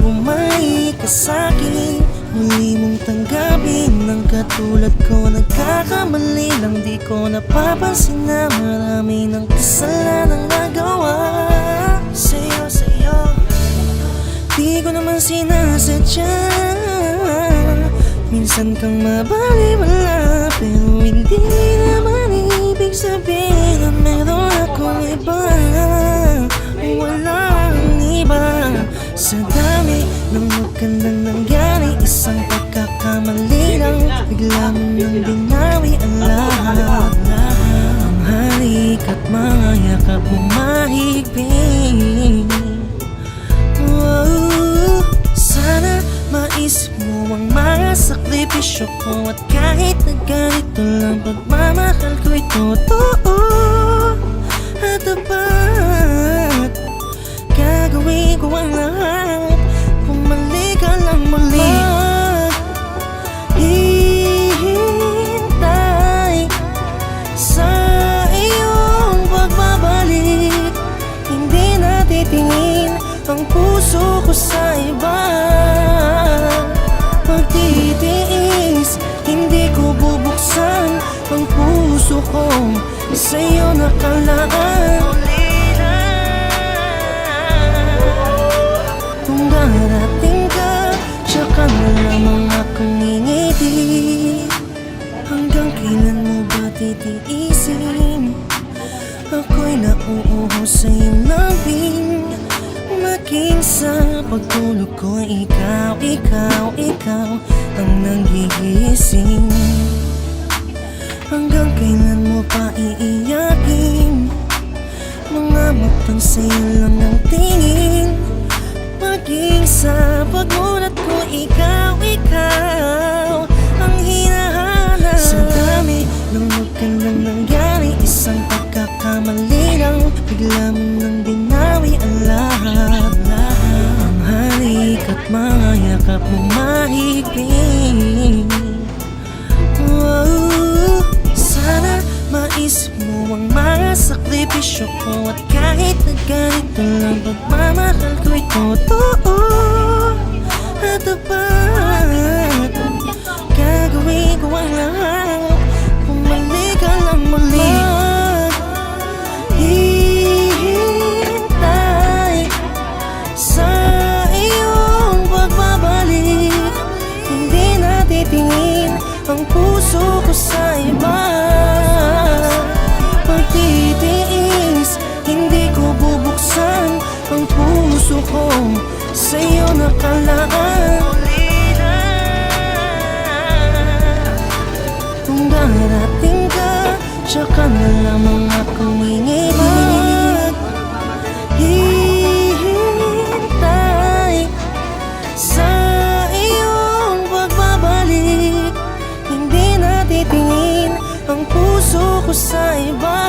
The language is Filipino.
bumalik ka sa'kin. Muli mong tanggapin ng katulad ko. Nagkakamali lang, di ko napapansin na marami ng kasalanang nagawa sa'yo. Di ko naman sinasadya. Minsan kang mabaliwala, pero hindi naman ibig sabihin na meron akong iba. Walang iba. Sa dami ng magandang nangyari, isang pagkakamali lang, bigla mo nang binawi ang lahat. Ang halik at mga yakap mo mahigpit. Sana mais mo ang mga sakripisyo ko, at kahit na ganito lang, pagmamahal ko ito totoo at tapat. Gagawin ko ang lahat, bumalik ka lang muli. Hihintay sa iyong pagbabalik. Hindi natitingin ang puso ko sa iba. Pagtitiis, hindi ko bubuksan ang puso ko sa'yo nakalaan. Kung darating ka, tsaka na lamang akong ngingiti. Hanggang kailan mo ba titiisin? Ako'y nauuho sa iyong lambing. Maging sa pagtulog ko, ikaw ang nanggigising. Hanggang kailan mo pa iiyakin? Mga matang sa'yo lang ng tingin. Maging sa pagmulat ko, ikaw ang hinahanap. Sa dami ng magandang nangyari, isang pagkakamali lang, bigla mo nang binawi ang lahat. Ang halik at mga yakap mo mahigpit. Sana mais mo ang mga sakripisyo ko, at kahit na ganito lang, pagmamahal ko ito totoo at tapat. Gagawin ko ang lahat, bumalik ka lang muli. Hihintay sa iyong pagbabalik. Hindi natitingin ang puso ko sa iba. Pagtitiis, hindi ko bubuksan ang puso ko sa'yo nakalaan. Kung darating ka, tsaka na lamang akong ngingiti. Hihintay sa iyong pagbabalik. Hindi natitingin ang puso ko sa iba.